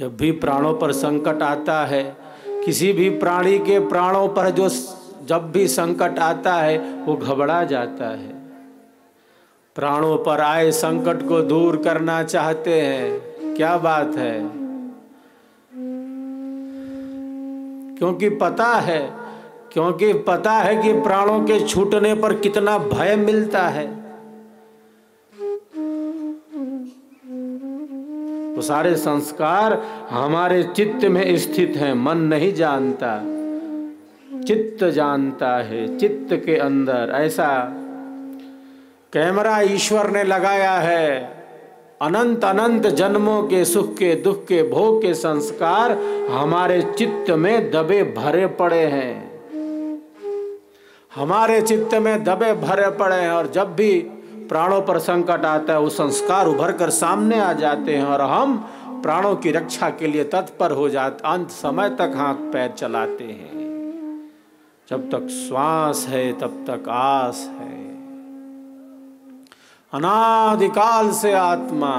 जब भी प्राणों पर संकट आता है, किसी भी प्राणी के प्राणों पर जो जब भी संकट आता है वो घबरा जाता है। प्राणों पर आए संकट को दूर करना चाहते हैं, क्या बात है। क्योंकि पता है कि प्राणों के छूटने पर कितना भय मिलता है। वो सारे संस्कार हमारे चित्त में स्थित हैं, मन नहीं जानता, चित्त जानता है। चित्त के अंदर ऐसा कैमरा ईश्वर ने लगाया है, अनंत अनंत जन्मों के सुख के दुख के भोग के संस्कार हमारे चित्त में दबे भरे पड़े हैं, हमारे चित्त में दबे भरे पड़े हैं। और जब भी प्राणों पर संकट आता है वो संस्कार उभर कर सामने आ जाते हैं और हम प्राणों की रक्षा के लिए तत्पर हो जाते, अंत समय तक हाथ पैर चलाते हैं। जब तक श्वास है तब तक आस है। अनादिकाल से आत्मा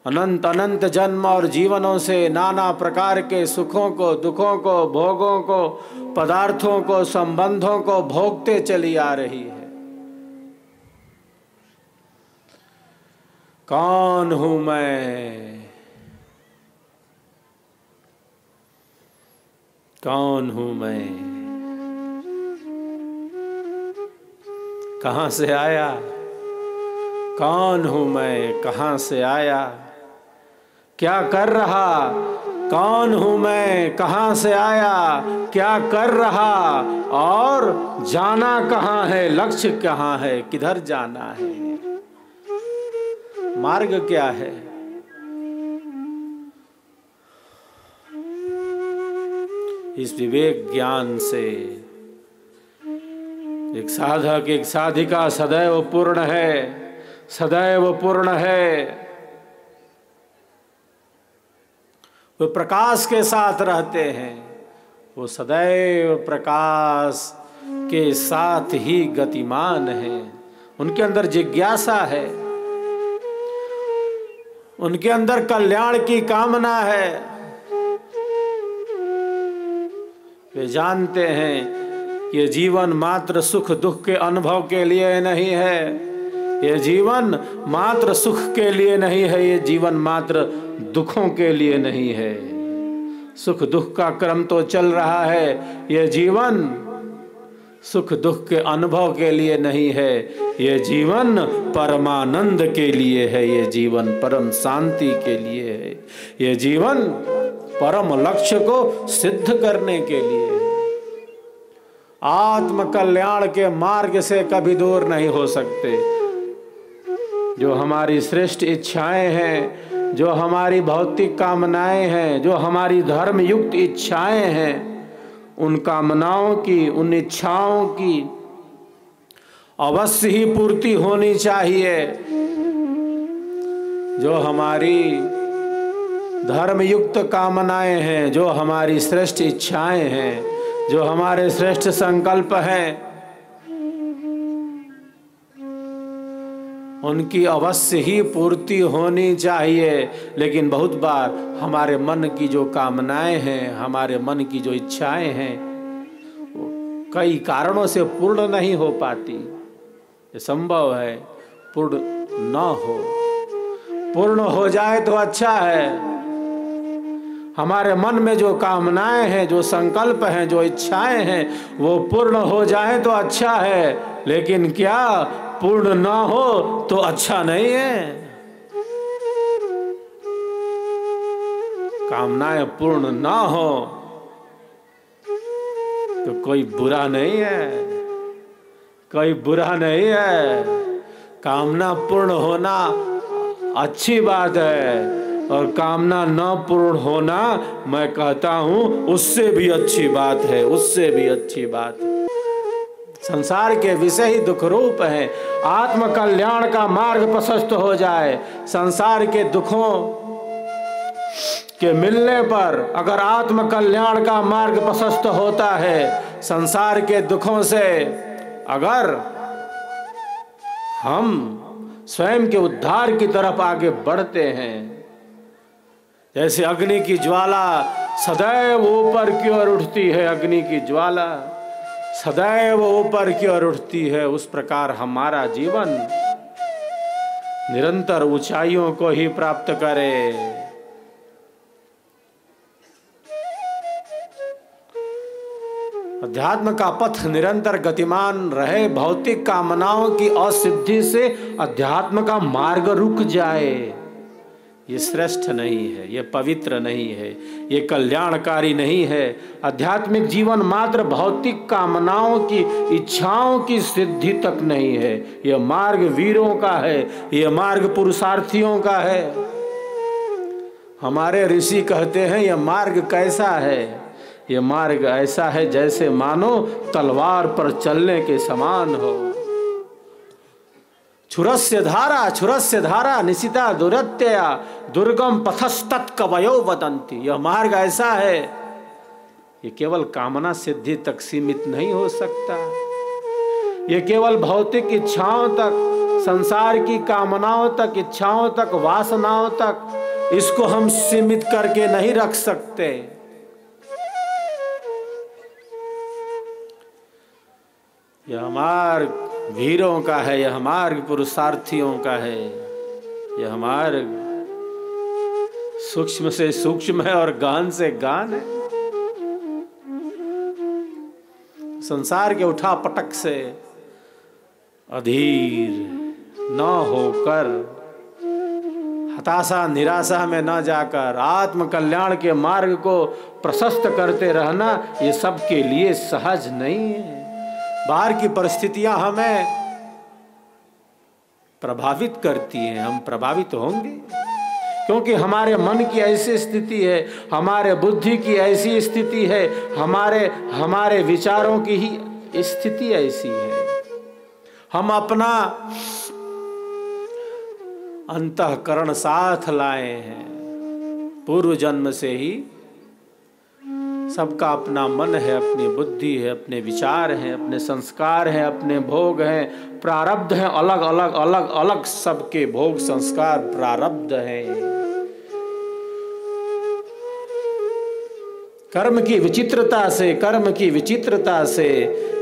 अनंत अनंत जन्म और जीवनों से नाना प्रकार के सुखों को, दुखों को, भोगों को, पदार्थों को, संबंधों को भोगते चली आ रही है। कौन हूं मैं, कौन हूं मैं, कहां से आया, कौन हूं मैं, कहां से आया, क्या कर रहा, कौन हूं मैं, कहां से आया, क्या कर रहा और जाना कहां है, लक्ष्य कहां है, किधर जाना है, मार्ग क्या है। इस विवेक ज्ञान से एक साधक, एक साधिका सदैव पूर्ण है, सदैव पूर्ण है। वो प्रकाश के साथ रहते हैं, वो सदैव प्रकाश के साथ ही गतिमान है। उनके अंदर जिज्ञासा है, उनके अंदर कल्याण की कामना है। वे जानते हैं कि ये जीवन मात्र सुख दुख के अनुभव के लिए नहीं है, ये जीवन मात्र सुख के लिए नहीं है, ये जीवन मात्र दुखों के लिए नहीं है। सुख दुख का क्रम तो चल रहा है, ये जीवन सुख दुख के अनुभव के लिए नहीं है, ये जीवन परमानंद के लिए है, ये जीवन परम शांति के लिए है, ये जीवन परम लक्ष्य को सिद्ध करने के लिए है। आत्म कल्याण के मार्ग से कभी दूर नहीं हो सकते। जो हमारी श्रेष्ठ इच्छाएं हैं, जो हमारी भौतिक कामनाएं हैं, जो हमारी धर्म युक्त इच्छाएं हैं, उन कामनाओं की, उन इच्छाओं की अवश्य ही पूर्ति होनी चाहिए। जो हमारी धर्मयुक्त कामनाएं हैं, जो हमारी श्रेष्ठ इच्छाएं हैं, जो हमारे श्रेष्ठ संकल्प हैं, उनकी अवश्य ही पूर्ति होनी चाहिए। लेकिन बहुत बार हमारे मन की जो कामनाएं हैं, हमारे मन की जो इच्छाएं हैं, वो कई कारणों से पूर्ण नहीं हो पाती। ये संभव है पूर्ण न हो, पूर्ण हो जाए तो अच्छा है। हमारे मन में जो कामनाएं हैं, जो संकल्प हैं, जो इच्छाएं हैं, वो पूर्ण हो जाए तो अच्छा है। लेकिन क्या पूर्ण ना हो तो अच्छा नहीं है। कामनाएं पूर्ण ना हो तो कोई बुरा नहीं है, कोई बुरा नहीं है। कामना पूर्ण होना अच्छी बात है, और कामना न पूर्ण होना मैं कहता हूं उससे भी अच्छी बात है, उससे भी अच्छी बात है। संसार के विषय ही दुख रूप है। आत्म कल्याण का मार्ग प्रशस्त हो जाए, संसार के दुखों के मिलने पर अगर आत्म कल्याण का मार्ग प्रशस्त होता है, संसार के दुखों से अगर हम स्वयं के उद्धार की तरफ आगे बढ़ते हैं, जैसे अग्नि की ज्वाला सदैव ऊपर की ओर उठती है, अग्नि की ज्वाला सदैव ऊपर की ओर उठती है, उस प्रकार हमारा जीवन निरंतर ऊंचाइयों को ही प्राप्त करे। अध्यात्म का पथ निरंतर गतिमान रहे, भौतिक कामनाओं की असिद्धि से अध्यात्म का मार्ग रुक जाए, ये श्रेष्ठ नहीं है, ये पवित्र नहीं है, ये कल्याणकारी नहीं है। आध्यात्मिक जीवन मात्र भौतिक कामनाओं की इच्छाओं की सिद्धि तक नहीं है, यह मार्ग वीरों का है, यह मार्ग पुरुषार्थियों का है। हमारे ऋषि कहते हैं यह मार्ग कैसा है, यह मार्ग ऐसा है जैसे मानो तलवार पर चलने के समान हो। छुरस्य धारा निशिता दुरत्यया दुर्गम पथस्तत् कवयो वदन्ति। यह मार्ग ऐसा है, ये केवल कामना सिद्धि तक सीमित नहीं हो सकता, ये केवल भौतिक इच्छाओं तक, संसार की कामनाओं तक, इच्छाओं तक, वासनाओं तक इसको हम सीमित करके नहीं रख सकते। यह मार्ग वीरों का है, यह मार्ग पुरुषार्थियों का है, यह मार्ग सूक्ष्म से सूक्ष्म है और गहन से गहन है। संसार के उठा पटक से अधीर न होकर, हताशा निराशा में न जाकर आत्म कल्याण के मार्ग को प्रशस्त करते रहना, ये सबके लिए सहज नहीं है। बाहर की परिस्थितियां हमें प्रभावित करती हैं, हम प्रभावित होंगे क्योंकि हमारे मन की ऐसी स्थिति है, हमारे बुद्धि की ऐसी स्थिति है, हमारे विचारों की ही स्थिति ऐसी है। हम अपना अंतःकरण साथ लाए हैं, पूर्व जन्म से ही सबका अपना मन है, अपनी बुद्धि है, अपने विचार हैं, अपने संस्कार हैं, अपने भोग हैं, प्रारब्ध हैं, अलग अलग अलग अलग सबके भोग संस्कार प्रारब्ध हैं। कर्म की विचित्रता से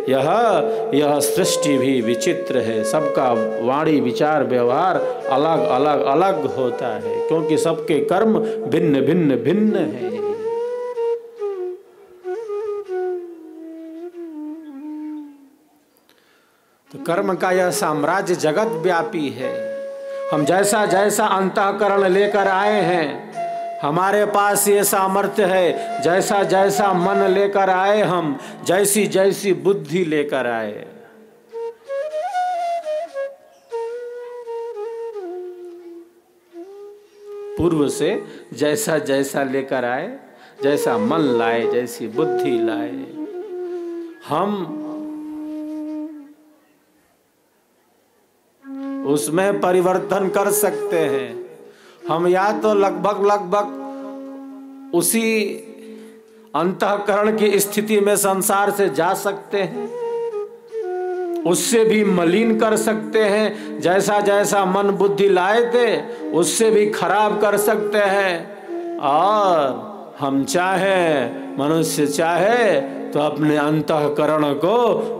यह सृष्टि भी विचित्र है। सबका वाणी विचार व्यवहार अलग अलग अलग होता है क्योंकि सबके कर्म भिन्न भिन्न भिन्न हैं। तो कर्म का यह साम्राज्य जगत व्यापी है। हम जैसा जैसा अंतःकरण लेकर आए हैं, हमारे पास ये सामर्थ्य है, जैसा जैसा मन लेकर आए हम, जैसी जैसी बुद्धि लेकर आए। पूर्व से जैसा जैसा लेकर आए, जैसा मन लाए, जैसी बुद्धि लाए, हम उसमें परिवर्तन कर सकते हैं। हम या तो लगभग उसी अंतःकरण की स्थिति में संसार से जा सकते हैं, उससे भी मलिन कर सकते हैं, जैसा जैसा मन बुद्धि लाए थे उससे भी खराब कर सकते हैं, और हम चाहे, मनुष्य चाहे तो अपने अंतःकरण को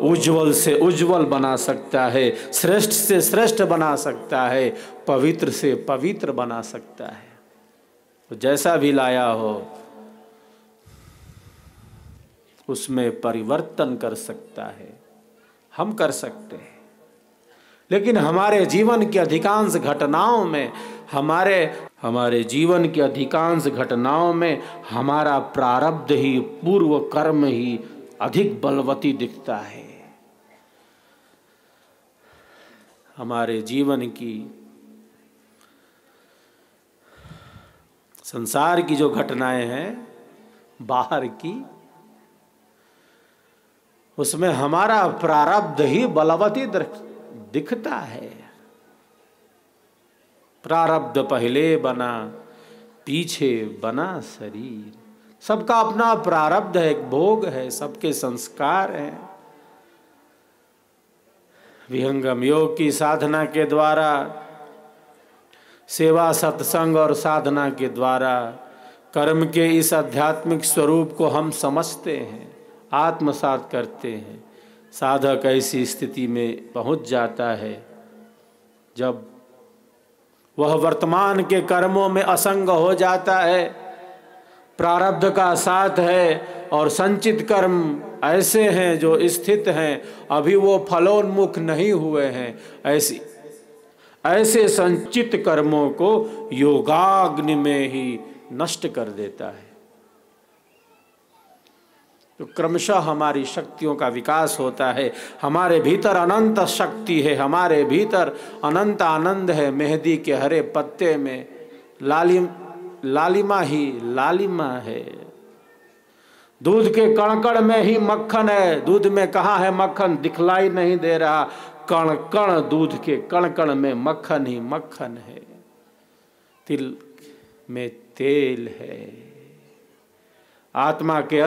उज्जवल से उज्जवल बना सकता है, श्रेष्ठ से श्रेष्ठ बना सकता है, पवित्र से पवित्र बना सकता है। तो जैसा भी लाया हो उसमें परिवर्तन कर सकता है, हम कर सकते हैं। लेकिन हमारे जीवन की अधिकांश घटनाओं में हमारा प्रारब्ध ही, पूर्व कर्म ही अधिक बलवती दिखता है। हमारे जीवन की, संसार की जो घटनाएं हैं बाहर की, उसमें हमारा प्रारब्ध ही बलवती दिखता है। प्रारब्ध पहले बना पीछे बना शरीर, सबका अपना प्रारब्ध है, एक भोग है, सबके संस्कार हैं। विहंगम योग की साधना के द्वारा, सेवा सत्संग और साधना के द्वारा कर्म के इस आध्यात्मिक स्वरूप को हम समझते हैं, आत्मसात करते हैं, साधक ऐसी स्थिति में पहुंच जाता है जब वह वर्तमान के कर्मों में असंग हो जाता है, प्रारब्ध का साथ है और संचित कर्म ऐसे हैं जो स्थित हैं, अभी वो फलोन्मुख नहीं हुए हैं। ऐसे संचित कर्मों को योगाग्नि में ही नष्ट कर देता है। तो क्रमशः हमारी शक्तियों का विकास होता है। हमारे भीतर अनंत शक्ति है, हमारे भीतर अनंत आनंद है। मेहंदी के हरे पत्ते में लालिमा ही लालिमा है। दूध के कण में ही मक्खन है। दूध में कहाँ है मक्खन, दिखलाई नहीं दे रहा। कण कण दूध के कण में मक्खन ही मक्खन है। तिल में तेल है। आत्मा के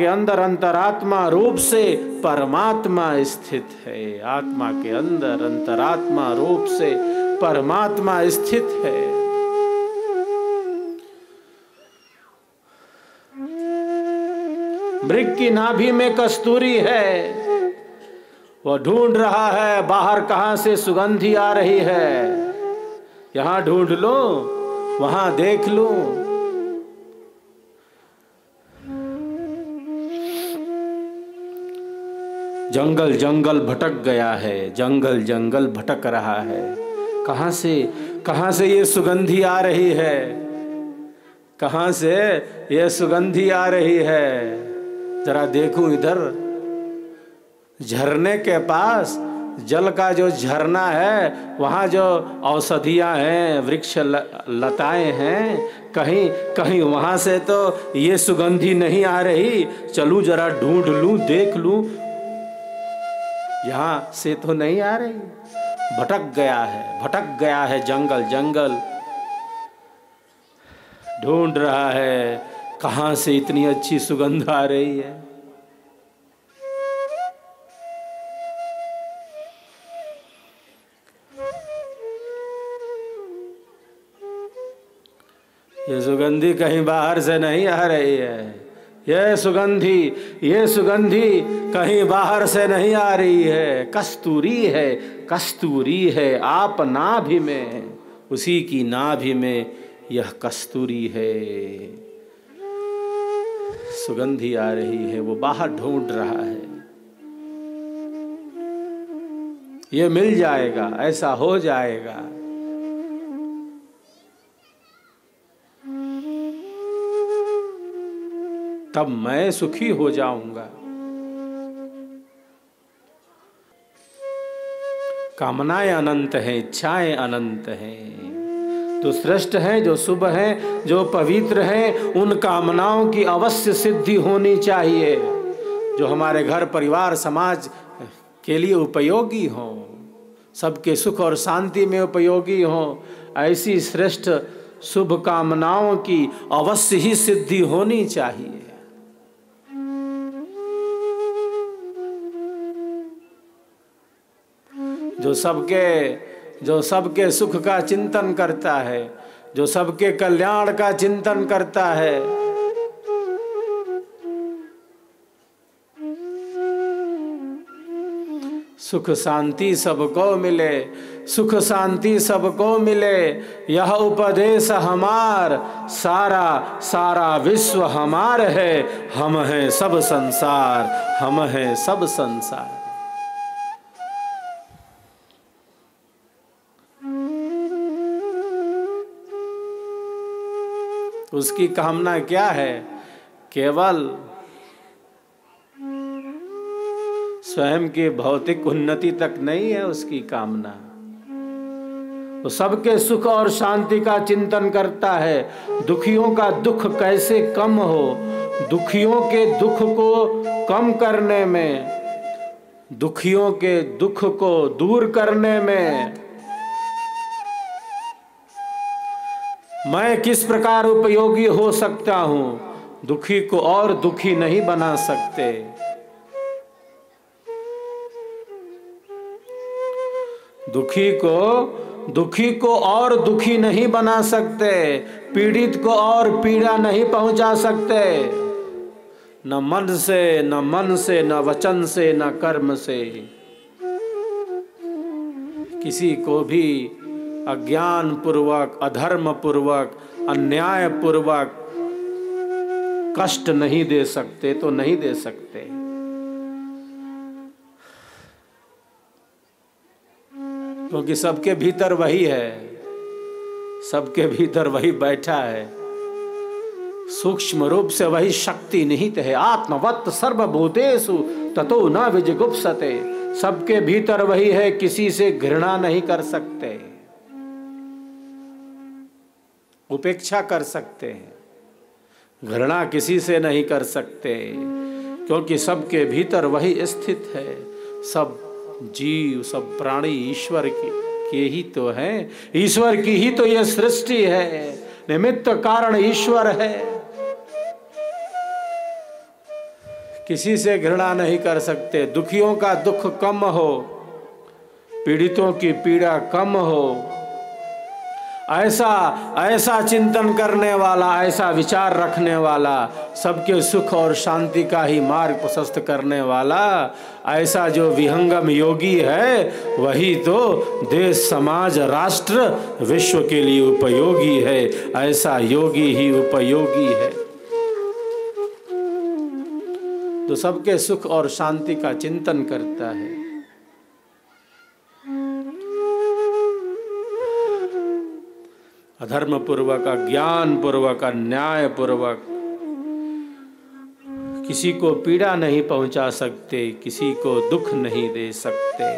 अंदर अंतरात्मा रूप से परमात्मा स्थित है। आत्मा के अंदर अंतरात्मा रूप से परमात्मा स्थित है। मृग की नाभि में कस्तूरी है, वह ढूंढ रहा है बाहर कहां से सुगंधी आ रही है। यहां ढूंढ लो, वहां देख लो। जंगल जंगल भटक गया है, जंगल जंगल भटक रहा है। कहां से ये सुगंधी आ रही है, कहां से ये सुगंधी आ रही है। जरा देखूं इधर, झरने के पास जल का जो झरना है, वहाँ जो औषधियाँ हैं, वृक्ष लताएं हैं, कहीं कहीं वहाँ से तो ये सुगंधी नहीं आ रही। चलूं जरा ढूंढ लूं, देख लूं, यहाँ से तो नहीं आ रही। भटक गया है जंगल जंगल, ढूंढ रहा है कहाँ से इतनी अच्छी सुगंध आ रही है। ये सुगंधी कहीं बाहर से नहीं आ रही है। ये सुगंधी कहीं बाहर से नहीं आ रही है। कस्तूरी है आप नाभि में, उसी की नाभि में यह कस्तूरी है। सुगंधी आ रही है, वो बाहर ढूंढ रहा है। ये मिल जाएगा, ऐसा हो जाएगा। तब मैं सुखी हो जाऊंगा। कामनाएं अनंत हैं, इच्छाएं अनंत हैं। तो श्रेष्ठ हैं, जो शुभ हैं, जो पवित्र हैं, उन कामनाओं की अवश्य सिद्धि होनी चाहिए, जो हमारे घर परिवार समाज के लिए उपयोगी हो, सबके सुख और शांति में उपयोगी हो। ऐसी श्रेष्ठ शुभ कामनाओं की अवश्य ही सिद्धि होनी चाहिए। जो सबके सुख का चिंतन करता है, जो सबके कल्याण का चिंतन करता है, सुख शांति सबको मिले, सुख शांति सबको मिले। यह उपदेश हमार, सारा विश्व हमार है। हम हैं सब संसार, हम हैं सब संसार। उसकी कामना क्या है? केवल स्वयं की भौतिक उन्नति तक नहीं है उसकी कामना। वो सबके सुख और शांति का चिंतन करता है। दुखियों का दुख कैसे कम हो, दुखियों के दुख को कम करने में, दुखियों के दुख को दूर करने में मैं किस प्रकार उपयोगी हो सकता हूं। दुखी को और दुखी नहीं बना सकते। दुखी को दुखी को और दुखी नहीं बना सकते, पीड़ित को और पीड़ा नहीं पहुंचा सकते, न मन से, न मन से, न वचन से, न कर्म से। किसी को भी अज्ञान पूर्वक, अधर्म पूर्वक, अन्याय पूर्वक कष्ट नहीं दे सकते तो नहीं दे सकते। क्योंकि सबके भीतर वही है, सबके भीतर वही बैठा है, सूक्ष्म रूप से वही शक्ति निहित है। आत्मवत् सर्वभूतेषु ततो न विजिगुप्सते। सबके भीतर वही है, किसी से घृणा नहीं कर सकते, उपेक्षा कर सकते हैं, घृणा किसी से नहीं कर सकते, क्योंकि सबके भीतर वही स्थित है। सब जीव, सब प्राणी ईश्वर के ही तो हैं, ईश्वर की ही तो यह सृष्टि है, निमित्त कारण ईश्वर है। किसी से घृणा नहीं कर सकते। दुखियों का दुख कम हो, पीड़ितों की पीड़ा कम हो, ऐसा चिंतन करने वाला, ऐसा विचार रखने वाला, सबके सुख और शांति का ही मार्ग प्रशस्त करने वाला, ऐसा जो विहंगम योगी है, वही तो देश, समाज, राष्ट्र, विश्व के लिए उपयोगी है। ऐसा योगी ही उपयोगी है, तो सबके सुख और शांति का चिंतन करता है। अधर्म पूर्वक, अज्ञान पूर्वक, अन्याय पूर्वक किसी को पीड़ा नहीं पहुंचा सकते, किसी को दुख नहीं दे सकते।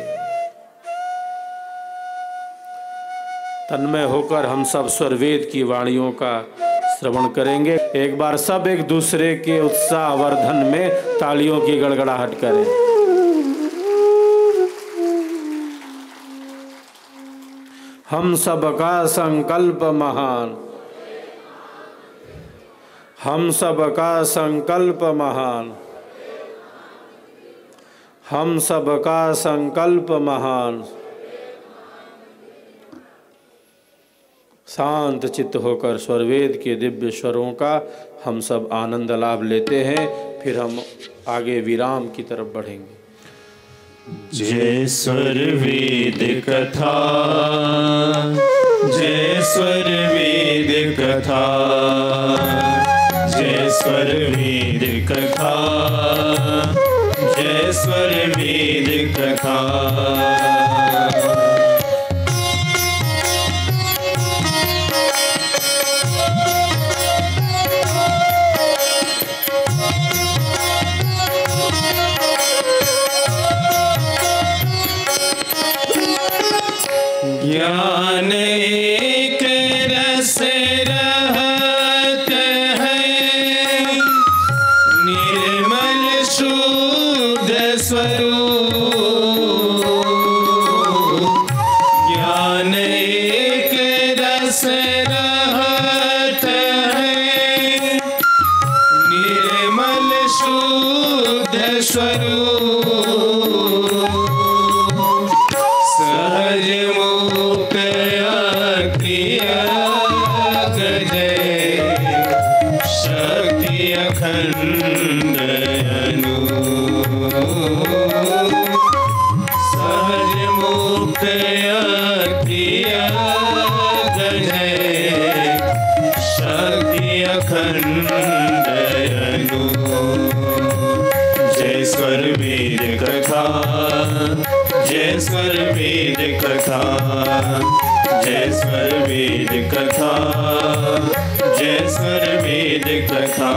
तन्मय होकर हम सब स्वरवेद की वाणियों का श्रवण करेंगे। एक बार सब एक दूसरे के उत्साह वर्धन में तालियों की गड़गड़ाहट करें। हम सबका संकल्प महान, हम सबका संकल्प महान, हम सबका संकल्प महान। शांत चित्त होकर स्वरवेद के दिव्य स्वरों का हम सब आनंद लाभ लेते हैं, फिर हम आगे विराम की तरफ बढ़ेंगे। जय स्वरवेद कथा, जय स्वरवेद कथा, जय स्वरवेद कथा, जय स्वरवेद कथा। ज्ञान एक रस रहत है, निर्मल शुद्ध स्वरूप। ज्ञान एक रस रहत है, निर्मल शुद्ध स्वरूप। सहज मुक्त शक्ति अखंड सहज मुक्त शक्ति अखंड। जय स्वरवेद कथा, जय स्वरवेद कथा, जय स्वरवेद कथा, जय स्वरवेद कथा।